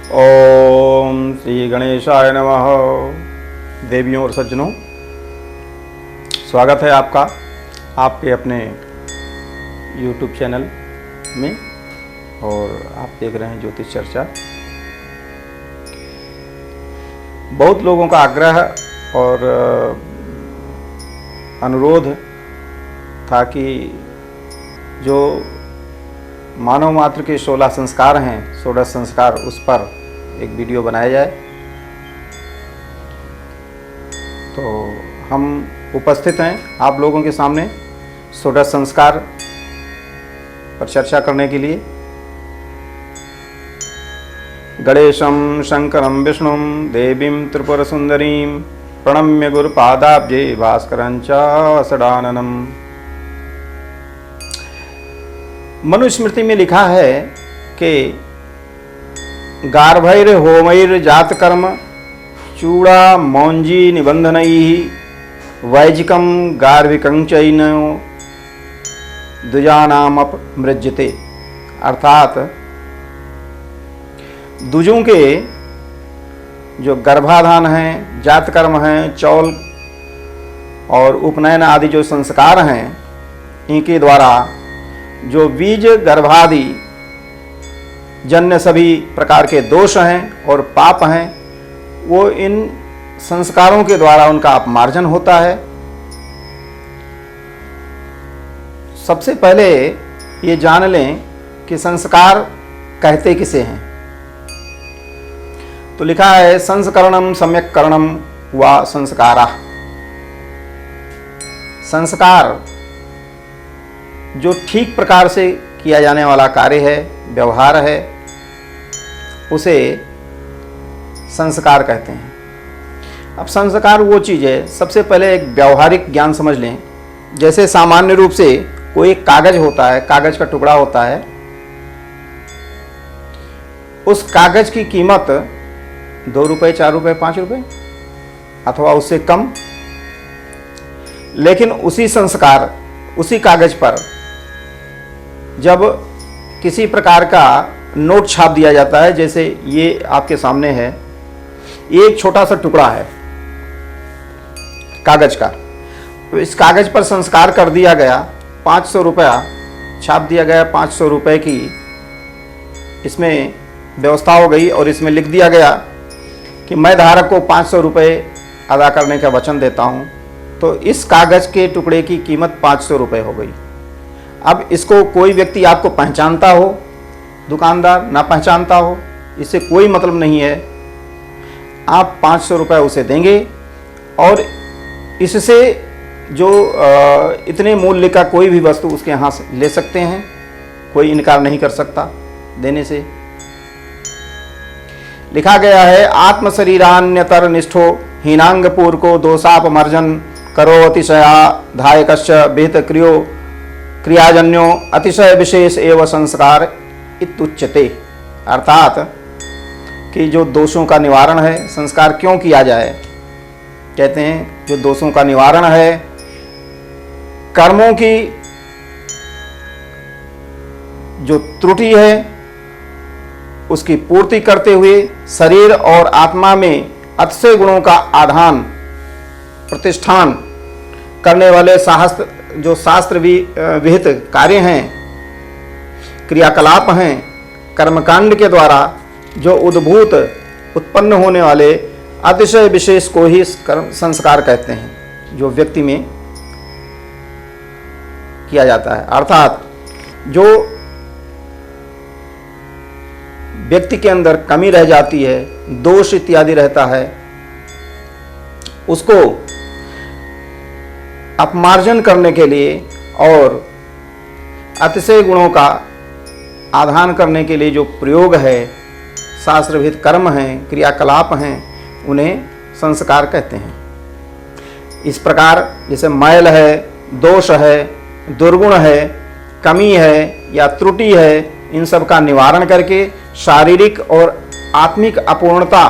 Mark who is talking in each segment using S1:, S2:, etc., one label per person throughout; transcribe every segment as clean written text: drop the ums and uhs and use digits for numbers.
S1: ओम श्री गणेशाय नमः। देवियों और सज्जनों, स्वागत है आपका आपके अपने YouTube चैनल में। और आप देख रहे हैं ज्योतिष चर्चा। बहुत लोगों का आग्रह और अनुरोध था कि जो मानव मात्र के 16 संस्कार हैं, 16 संस्कार, उस पर एक वीडियो बनाया जाए। तो हम उपस्थित हैं आप लोगों के सामने 16 संस्कार पर चर्चा करने के लिए। गणेशं शंकरं विष्णुं देवीं त्रिपुर सुंदरीं प्रणम्य गुरुपादाब्जे भास्करं च षडाननम्। मनुस्मृति में लिखा है कि गार्भैर होमैर जात कर्म चूड़ा मौंजी निबंधनैः वैजिकं गार्भिकं चैनो द्विजानामप मृज्यते। अर्थात द्विजों के जो गर्भाधान हैं, जात कर्म हैं, चौल और उपनयन आदि जो संस्कार हैं, इनके द्वारा जो बीज गर्भादि जन्य सभी प्रकार के दोष हैं और पाप हैं, वो इन संस्कारों के द्वारा उनका अपमार्जन होता है। सबसे पहले ये जान लें कि संस्कार कहते किसे हैं। तो लिखा है संस्करणम सम्यक करणम व संस्कारा। संस्कार जो ठीक प्रकार से किया जाने वाला कार्य है, व्यवहार है, उसे संस्कार कहते हैं। अब संस्कार वो चीज़ है, सबसे पहले एक व्यवहारिक ज्ञान समझ लें। जैसे सामान्य रूप से कोई कागज होता है, कागज का टुकड़ा होता है, उस कागज की कीमत 2 रुपये, 4 रुपये, 5 रुपये अथवा उससे कम। लेकिन उसी संस्कार, उसी कागज पर जब किसी प्रकार का नोट छाप दिया जाता है, जैसे ये आपके सामने है, ये एक छोटा सा टुकड़ा है कागज का, तो इस कागज पर संस्कार कर दिया गया, 500 रुपया छाप दिया गया, 500 रुपये की इसमें व्यवस्था हो गई और इसमें लिख दिया गया कि मैं धारक को 500 रुपये अदा करने का वचन देता हूँ। तो इस कागज के टुकड़े की कीमत 500 रुपये हो गई। अब इसको कोई व्यक्ति आपको पहचानता हो, दुकानदार ना पहचानता हो, इससे कोई मतलब नहीं है। आप 500 रुपये उसे देंगे और इससे जो इतने मूल्य का कोई भी वस्तु उसके यहाँ से ले सकते हैं, कोई इनकार नहीं कर सकता देने से। लिखा गया है आत्म शरीरान्यतर निष्ठो हीनांगपूर को दोषापमर्जन करो अतिशया धायकश्च विहित क्रियाजन्यो अतिशय विशेष एवं संस्कार इत्युच्यते। अर्थात कि जो दोषों का निवारण है, संस्कार क्यों किया जाए, कहते हैं जो दोषों का निवारण है, कर्मों की जो त्रुटि है उसकी पूर्ति करते हुए शरीर और आत्मा में अतिशय गुणों का आधान प्रतिष्ठान करने वाले जो शास्त्र विहित कार्य हैं, क्रियाकलाप हैं, कर्मकांड के द्वारा जो उद्भूत उत्पन्न होने वाले अतिशय विशेष को ही संस्कार कहते हैं, जो व्यक्ति में किया जाता है। अर्थात जो व्यक्ति के अंदर कमी रह जाती है, दोष इत्यादि रहता है, उसको अपमार्जन करने के लिए और अतिशय गुणों का आधान करने के लिए जो प्रयोग है, शास्त्रविहित कर्म हैं, क्रियाकलाप हैं, उन्हें संस्कार कहते हैं। इस प्रकार जैसे मैल है, दोष है, दुर्गुण है, कमी है या त्रुटि है, इन सब का निवारण करके शारीरिक और आत्मिक अपूर्णता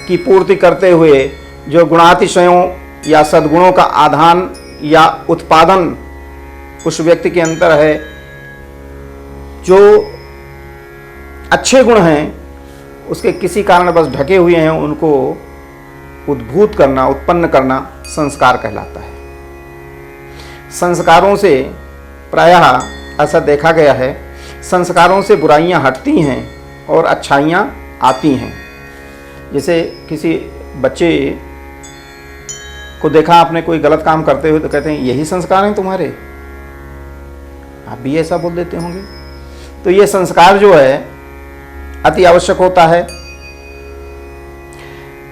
S1: की पूर्ति करते हुए जो गुणातिशयों या सद्गुणों का आधान या उत्पादन उस व्यक्ति के अंदर है, जो अच्छे गुण हैं उसके किसी कारणवश ढके हुए हैं उनको उद्भूत करना, उत्पन्न करना संस्कार कहलाता है। संस्कारों से प्रायः ऐसा देखा गया है, संस्कारों से बुराइयां हटती हैं और अच्छाइयां आती हैं। जैसे किसी बच्चे को देखा आपने कोई गलत काम करते हुए तो कहते हैं यही संस्कार हैं तुम्हारे, आप भी ऐसा बोल देते होंगे। तो ये संस्कार जो है अति आवश्यक होता है।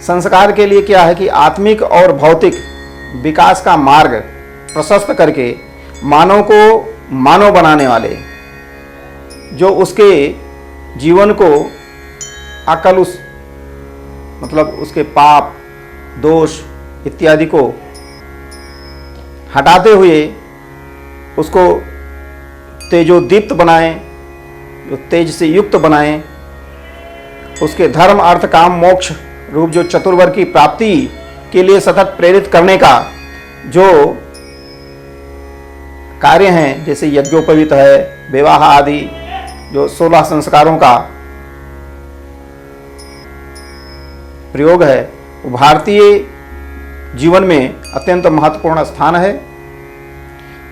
S1: संस्कार के लिए क्या है कि आत्मिक और भौतिक विकास का मार्ग प्रशस्त करके मानव को मानव बनाने वाले, जो उसके जीवन को अकलुष मतलब उसके पाप, दोष इत्यादि को हटाते हुए उसको तेजोदीप्त बनाएं, जो तेज से युक्त बनाएं, उसके धर्म, अर्थ, काम, मोक्ष रूप जो चतुर्वर्ग की प्राप्ति के लिए सतत प्रेरित करने का जो कार्य हैं, जैसे यज्ञोपवीत है, विवाह आदि जो 16 संस्कारों का प्रयोग है, वो भारतीय जीवन में अत्यंत महत्वपूर्ण स्थान है।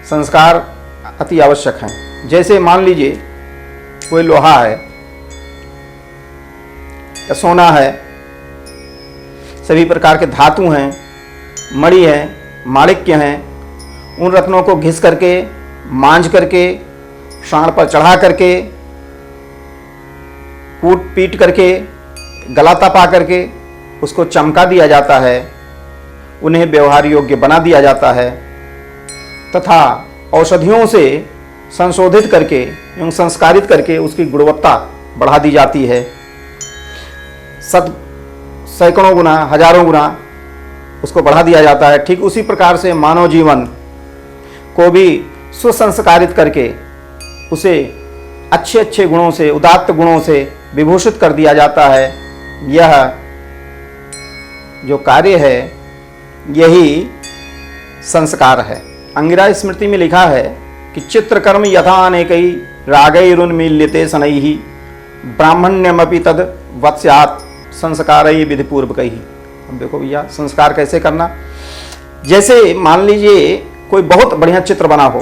S1: संस्कार अति आवश्यक हैं। जैसे मान लीजिए कोई लोहा है या सोना है, सभी प्रकार के धातु हैं, मणि है, माणिक्य हैं, उन रत्नों को घिस करके, मांझ करके, शाण पर चढ़ा करके, कूट पीट करके, गलाता पा करके उसको चमका दिया जाता है, उन्हें व्यवहार योग्य बना दिया जाता है तथा औषधियों से संशोधित करके एवं संस्कारित करके उसकी गुणवत्ता बढ़ा दी जाती है। सैकड़ों गुना, हजारों गुना उसको बढ़ा दिया जाता है। ठीक उसी प्रकार से मानव जीवन को भी सुसंस्कारित करके उसे अच्छे अच्छे गुणों से, उदात्त गुणों से विभूषित कर दिया जाता है। यह जो कार्य है यही संस्कार है। अंगिरा स्मृति में लिखा है कि चित्रकर्म यथा अनेकई रागैरुन्मील्यते शनैः ब्राह्मण्यमपि तद वत्स्यात् संस्कारैः विधिपूर्वकैः। अब देखो भैया संस्कार कैसे करना। जैसे मान लीजिए कोई बहुत बढ़िया चित्र बना हो,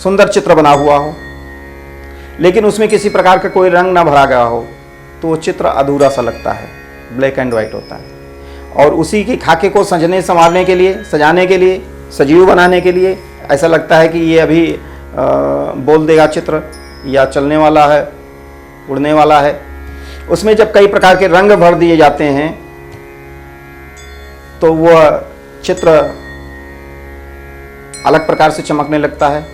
S1: सुंदर चित्र बना हुआ हो, लेकिन उसमें किसी प्रकार का कोई रंग ना भरा गया हो तो वो चित्र अधूरा सा लगता है, ब्लैक एंड वाइट होता है। और उसी की खाके को सजने संवारने के लिए, सजाने के लिए, सजीव बनाने के लिए ऐसा लगता है कि ये अभी बोल देगा चित्र या चलने वाला है, उड़ने वाला है। उसमें जब कई प्रकार के रंग भर दिए जाते हैं तो वह चित्र अलग प्रकार से चमकने लगता है,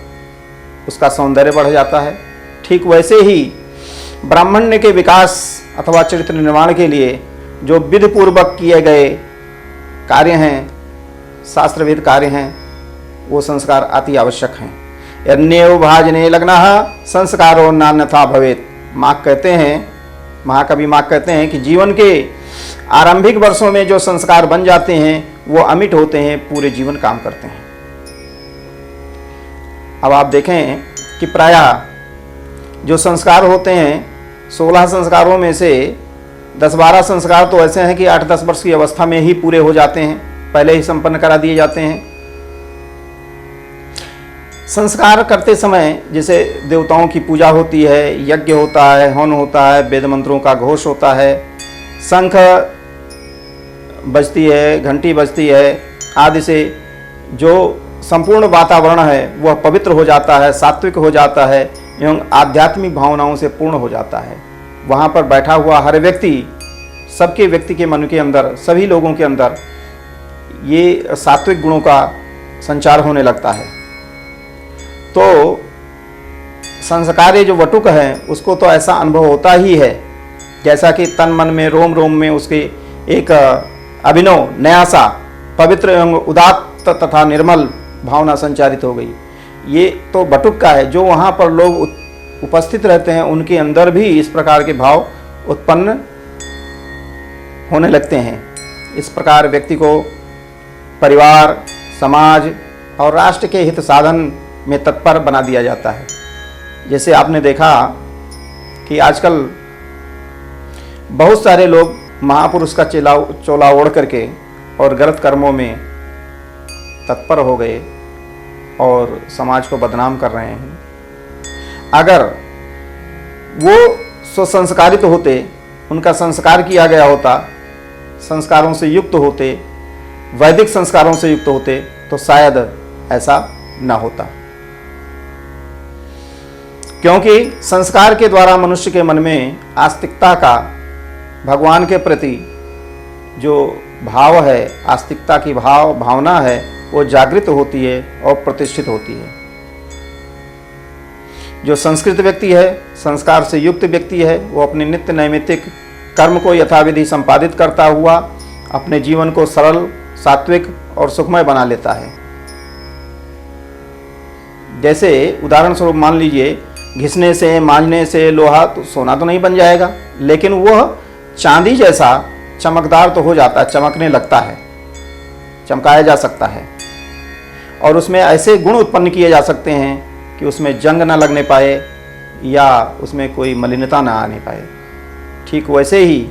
S1: उसका सौंदर्य बढ़ जाता है। ठीक वैसे ही ब्राह्मण्य के विकास अथवा चरित्र निर्माण के लिए जो विधि पूर्वक किए गए कार्य हैं, शास्त्रविद कार्य हैं, वो संस्कार अति आवश्यक हैं। यन्नेव भाजने लग्नः संस्कारो नान्यथा भवेत्। मार्क कहते हैं, महाकवि मार्क कहते हैं कि जीवन के आरंभिक वर्षों में जो संस्कार बन जाते हैं वो अमिट होते हैं, पूरे जीवन काम करते हैं। अब आप देखें कि प्रायः जो संस्कार होते हैं 16 संस्कारों में से 10-12 संस्कार तो ऐसे हैं कि 8-10 वर्ष की अवस्था में ही पूरे हो जाते हैं, पहले ही संपन्न करा दिए जाते हैं। संस्कार करते समय जैसे देवताओं की पूजा होती है, यज्ञ होता है, हवन होता है, वेद मंत्रों का घोष होता है, शंख बजती है, घंटी बजती है आदि से जो संपूर्ण वातावरण है वह पवित्र हो जाता है, सात्विक हो जाता है एवं आध्यात्मिक भावनाओं से पूर्ण हो जाता है। वहाँ पर बैठा हुआ हर व्यक्ति, सबके व्यक्ति के मन के अंदर, सभी लोगों के अंदर ये सात्विक गुणों का संचार होने लगता है। तो संस्कार जो वटुक है उसको तो ऐसा अनुभव होता ही है जैसा कि तन मन में, रोम रोम में उसके एक अभिनव, नया सा, पवित्र एवं उदात्त तथा निर्मल भावना संचारित हो गई। ये तो बटुक का है। जो वहाँ पर लोग उपस्थित रहते हैं उनके अंदर भी इस प्रकार के भाव उत्पन्न होने लगते हैं। इस प्रकार व्यक्ति को परिवार, समाज और राष्ट्र के हित साधन में तत्पर बना दिया जाता है। जैसे आपने देखा कि आजकल बहुत सारे लोग महापुरुष का चोला ओढ़ करके और गलत कर्मों में तत्पर हो गए और समाज को बदनाम कर रहे हैं। अगर वो सुसंस्कारित होते, उनका संस्कार किया गया होता, संस्कारों से युक्त होते, वैदिक संस्कारों से युक्त होते, तो शायद ऐसा न होता। क्योंकि संस्कार के द्वारा मनुष्य के मन में आस्तिकता का, भगवान के प्रति जो भाव है, आस्तिकता की भावना है, वो जागृत होती है और प्रतिष्ठित होती है। जो संस्कृत व्यक्ति है, संस्कार से युक्त व्यक्ति है, वो अपने नित्य नैमित्तिक कर्म को यथाविधि संपादित करता हुआ अपने जीवन को सरल, सात्विक और सुखमय बना लेता है। जैसे उदाहरण स्वरूप मान लीजिए, घिसने से, मांजने से लोहा तो सोना तो नहीं बन जाएगा, लेकिन वह चांदी जैसा चमकदार तो हो जाता है, चमकने लगता है, चमकाया जा सकता है। और उसमें ऐसे गुण उत्पन्न किए जा सकते हैं कि उसमें जंग ना लगने पाए या उसमें कोई मलिनता ना आने पाए। ठीक वैसे ही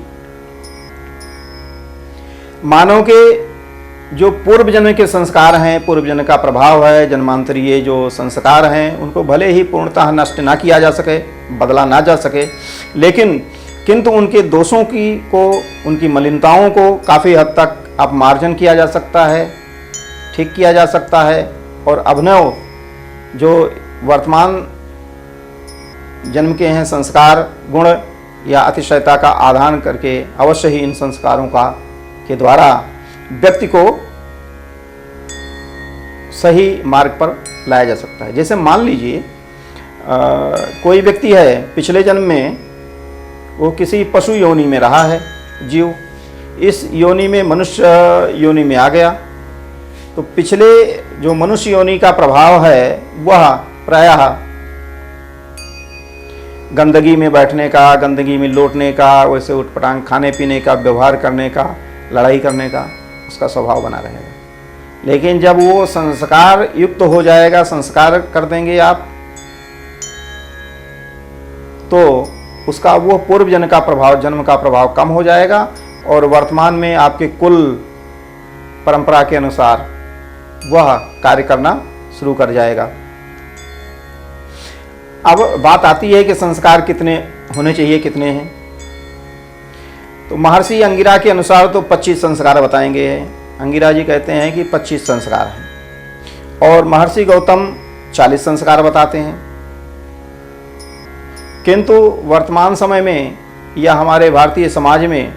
S1: मानव के जो पूर्व जन्म के संस्कार हैं, पूर्व जन्म का प्रभाव है, जन्मांतरीय जो संस्कार हैं, उनको भले ही पूर्णतः नष्ट ना किया जा सके, बदला ना जा सके, लेकिन किंतु उनके दोषों को, उनकी मलिनताओं को काफ़ी हद तक अपमार्जन किया जा सकता है, ठीक किया जा सकता है। और अभिनव जो वर्तमान जन्म के हैं संस्कार, गुण या अतिशयता का आधान करके अवश्य ही इन संस्कारों के द्वारा व्यक्ति को सही मार्ग पर लाया जा सकता है। जैसे मान लीजिए कोई व्यक्ति है, पिछले जन्म में वो किसी पशु योनि में रहा है जीव, इस योनि में मनुष्य योनि में आ गया, तो पिछले जो मनुष्य योनि का प्रभाव है वह प्रायः गंदगी में बैठने का, गंदगी में लौटने का, वैसे उटपटांग खाने पीने का, व्यवहार करने का, लड़ाई करने का उसका स्वभाव बना रहेगा। लेकिन जब वो संस्कार युक्त हो जाएगा, संस्कार कर देंगे आप, तो उसका वो पूर्व जन्म का प्रभाव कम हो जाएगा और वर्तमान में आपके कुल परंपरा के अनुसार वह कार्य करना शुरू कर जाएगा। अब बात आती है कि संस्कार कितने होने चाहिए, कितने हैं। तो महर्षि अंगिरा के अनुसार तो 25 संस्कार बताएंगे। अंगिरा जी कहते हैं कि 25 संस्कार हैं और महर्षि गौतम 40 संस्कार बताते हैं। किंतु वर्तमान समय में या हमारे भारतीय समाज में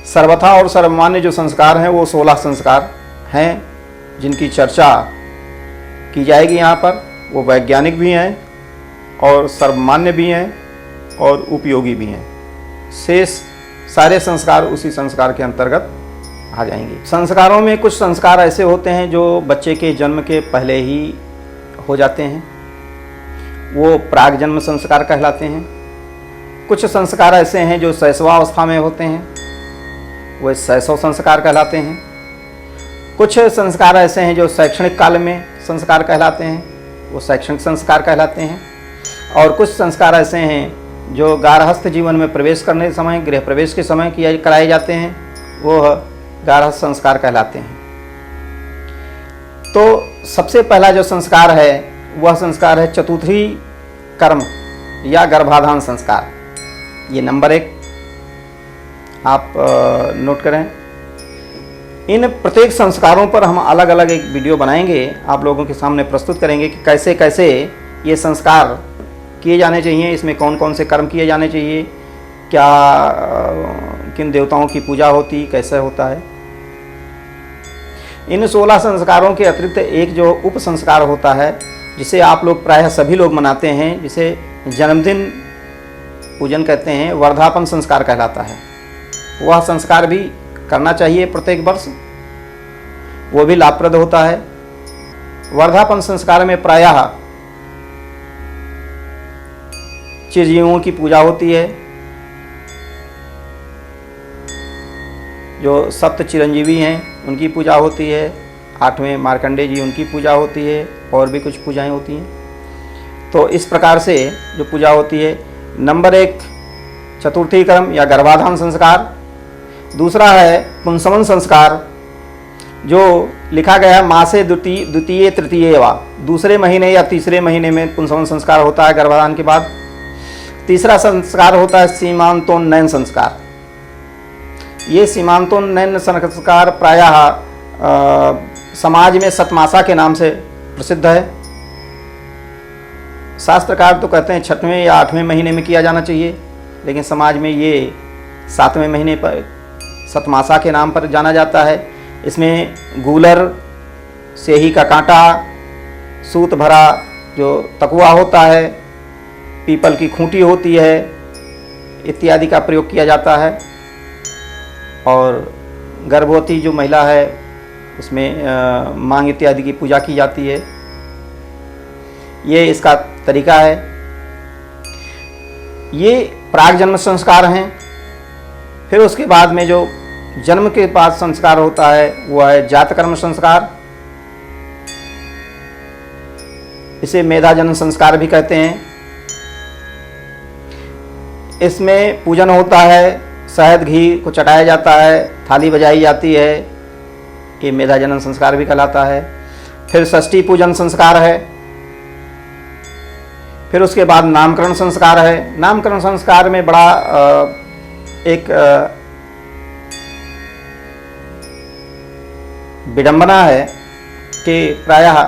S1: सर्वथा और सर्वमान्य जो संस्कार हैं वो 16 संस्कार हैं, जिनकी चर्चा की जाएगी यहाँ पर। वो वैज्ञानिक भी हैं और सर्वमान्य भी हैं और उपयोगी भी हैं। शेष सारे संस्कार उसी संस्कार के अंतर्गत आ जाएंगे। संस्कारों में कुछ संस्कार ऐसे होते हैं जो बच्चे के जन्म के पहले ही हो जाते हैं, वो प्राग जन्म संस्कार कहलाते हैं। कुछ संस्कार ऐसे हैं जो शैशवावस्था में होते हैं, वे शैशव संस्कार कहलाते हैं। कुछ संस्कार ऐसे हैं जो शैक्षणिक काल में संस्कार कहलाते हैं, वो शैक्षणिक संस्कार कहलाते हैं। और कुछ संस्कार ऐसे हैं जो गारहस्थ जीवन में प्रवेश करने समय, गृह प्रवेश के समय कराए जाते हैं, वो गारहस्थ संस्कार कहलाते हैं। तो सबसे पहला जो संस्कार है वह संस्कार है चतुर्थी कर्म या गर्भाधान संस्कार। ये नंबर 1 आप नोट करें। इन प्रत्येक संस्कारों पर हम अलग अलग एक वीडियो बनाएंगे, आप लोगों के सामने प्रस्तुत करेंगे कि कैसे कैसे ये संस्कार किए जाने चाहिए, इसमें कौन कौन से कर्म किए जाने चाहिए, क्या किन देवताओं की पूजा होती, कैसे होता है। इन 16 संस्कारों के अतिरिक्त एक जो उप संस्कार होता है जिसे आप लोग प्रायः सभी लोग मनाते हैं, जिसे जन्मदिन पूजन कहते हैं, वर्धापन संस्कार कहलाता है। वह संस्कार भी करना चाहिए प्रत्येक वर्ष, वो भी लाभप्रद होता है। वर्धापन संस्कार में प्रायः चिरजीवों की पूजा होती है, जो सप्त चिरंजीवी हैं उनकी पूजा होती है, 8वें मार्कंडेय जी उनकी पूजा होती है, और भी कुछ पूजाएं होती हैं। तो इस प्रकार से जो पूजा होती है, नंबर 1 चतुर्थी कर्म या गर्भाधान संस्कार। दूसरा है पुंसवन संस्कार, जो लिखा गया है मासे द्वितीय तृतीय वा, दूसरे महीने या तीसरे महीने में पुंसवन संस्कार होता है गर्भाधान के बाद। तीसरा संस्कार होता है सीमांतोन्नयन संस्कार। ये सीमांतोन्नयन संस्कार प्रायः समाज में सतमासा के नाम से प्रसिद्ध है। शास्त्रकार तो कहते हैं 6वें या 8वें महीने में किया जाना चाहिए, लेकिन समाज में ये 7वें महीने पर सतमासा के नाम पर जाना जाता है। इसमें गूलर, सेही का कांटा, सूत भरा जो तकुआ होता है, पीपल की खूंटी होती है, इत्यादि का प्रयोग किया जाता है। और गर्भवती जो महिला है उसमें मांग इत्यादि की पूजा की जाती है। ये इसका तरीका है। ये प्राक जन्म संस्कार हैं। फिर उसके बाद में जो जन्म के बाद संस्कार होता है वो है जात कर्म संस्कार। इसे मेधा जन्म संस्कार भी कहते हैं। इसमें पूजन होता है, शहद घी को चटाया जाता है, थाली बजाई जाती है। ये मेधा जन्म संस्कार भी कहलाता है। फिर षष्ठी पूजन संस्कार है। फिर उसके बाद नामकरण संस्कार है। नामकरण संस्कार में बड़ा एक विडंबना है कि प्रायः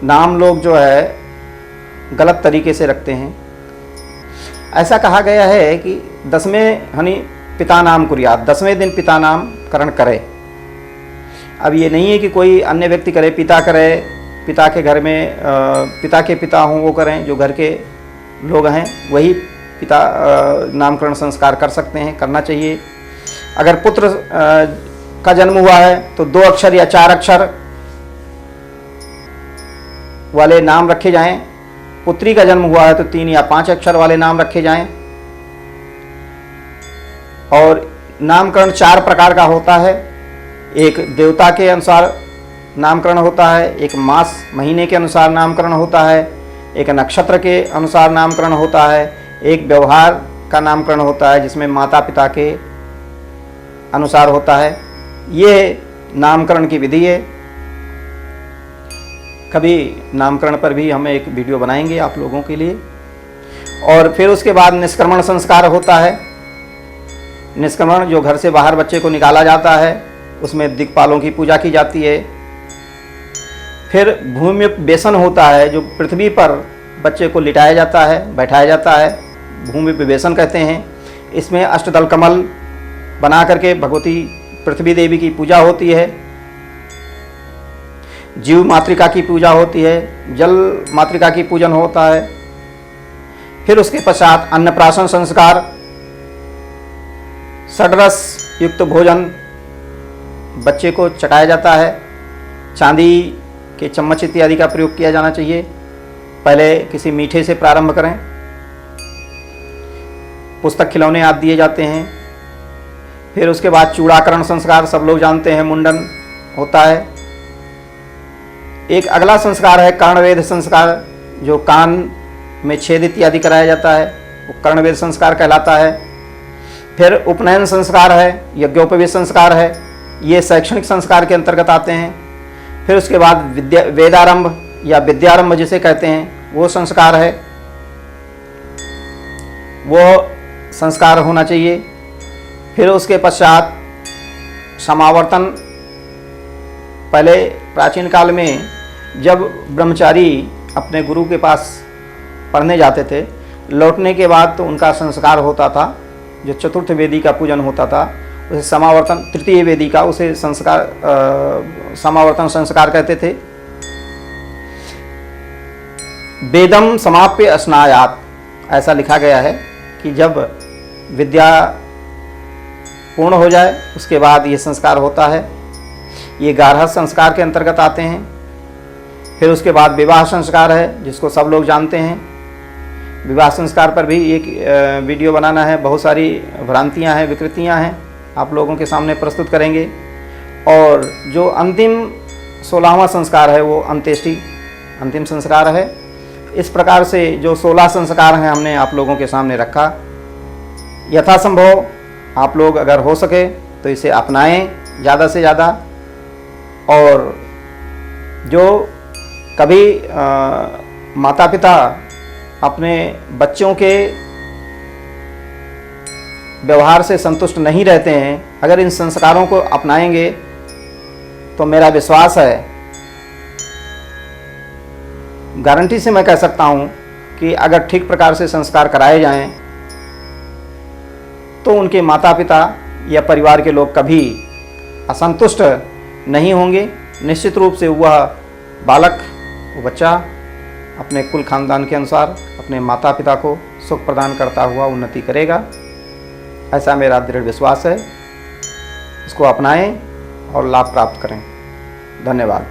S1: नाम लोग जो है गलत तरीके से रखते हैं। ऐसा कहा गया है कि 10वें हनी पिता नाम कुर्यात, 10वें दिन पिता नामकरण करे। अब ये नहीं है कि कोई अन्य व्यक्ति करे, पिता करे, पिता के घर में पिता के पिता हों वो करें, जो घर के लोग हैं वही पिता नामकरण संस्कार कर सकते हैं, करना चाहिए। अगर पुत्र का जन्म हुआ है तो 2 अक्षर या 4 अक्षर वाले नाम रखे जाएं। पुत्री का जन्म हुआ है तो 3 या 5 अक्षर वाले नाम रखे जाएं। और नामकरण 4 प्रकार का होता है। एक देवता के अनुसार नामकरण होता है, एक मास महीने के अनुसार नामकरण होता है, एक नक्षत्र के अनुसार नामकरण होता है, एक व्यवहार का नामकरण होता है जिसमें माता पिता के अनुसार होता है। ये नामकरण की विधि है। कभी नामकरण पर भी हम एक वीडियो बनाएंगे आप लोगों के लिए। और फिर उसके बाद निष्क्रमण संस्कार होता है। निष्क्रमण जो घर से बाहर बच्चे को निकाला जाता है, उसमें दिक्पालों की पूजा की जाती है। फिर भूमि बेसन होता है, जो पृथ्वी पर बच्चे को लिटाया जाता है, बैठाया जाता है, भूमि पे बेसन कहते हैं। इसमें अष्टदल कमल बना करके भगवती पृथ्वी देवी की पूजा होती है। जीव मातृका की पूजा होती है, जल मातृका की पूजन होता है। फिर उसके पश्चात अन्नप्राशन संस्कार, षड्रस युक्त भोजन बच्चे को चटाया जाता है। चांदी के चम्मच इत्यादि का प्रयोग किया जाना चाहिए। पहले किसी मीठे से प्रारंभ करें। पुस्तक खिलौने आदि दिए जाते हैं। फिर उसके बाद चूड़ाकरण संस्कार सब लोग जानते हैं, मुंडन होता है। एक अगला संस्कार है कर्णवेध संस्कार, जो कान में छेद इत्यादि कराया जाता है, वो कर्णवेध संस्कार कहलाता है। फिर उपनयन संस्कार है, यज्ञोपवीत संस्कार है, ये शैक्षणिक संस्कार के अंतर्गत आते हैं। फिर उसके बाद वेदारंभ या विद्यारंभ जिसे कहते हैं वो संस्कार है, वो संस्कार होना चाहिए। फिर उसके पश्चात समावर्तन। पहले प्राचीन काल में जब ब्रह्मचारी अपने गुरु के पास पढ़ने जाते थे, लौटने के बाद तो उनका संस्कार होता था, जो चतुर्थ वेदी का पूजन होता था उसे समावर्तन, तृतीय वेदी का उसे संस्कार समावर्तन संस्कार कहते थे। वेदम समाप्य स्नायात, ऐसा लिखा गया है कि जब विद्या पूर्ण हो जाए उसके बाद ये संस्कार होता है। ये गार्हस्थ्य संस्कार के अंतर्गत आते हैं। फिर उसके बाद विवाह संस्कार है, जिसको सब लोग जानते हैं। विवाह संस्कार पर भी एक वीडियो बनाना है। बहुत सारी भ्रांतियां हैं, विकृतियां हैं, आप लोगों के सामने प्रस्तुत करेंगे। और जो अंतिम 16वां संस्कार है वो अंत्येष्टि अंतिम संस्कार है। इस प्रकार से जो 16 संस्कार हैं हमने आप लोगों के सामने रखा। यथासंभव आप लोग अगर हो सके तो इसे अपनाएं ज़्यादा से ज़्यादा। और जो कभी माता पिता अपने बच्चों के व्यवहार से संतुष्ट नहीं रहते हैं, अगर इन संस्कारों को अपनाएंगे तो मेरा विश्वास है, गारंटी से मैं कह सकता हूँ कि अगर ठीक प्रकार से संस्कार कराए जाएं तो उनके माता पिता या परिवार के लोग कभी असंतुष्ट नहीं होंगे। निश्चित रूप से वह बालक, वो बच्चा अपने कुल खानदान के अनुसार अपने माता पिता को सुख प्रदान करता हुआ उन्नति करेगा, ऐसा मेरा दृढ़ विश्वास है। इसको अपनाएं और लाभ प्राप्त करें। धन्यवाद।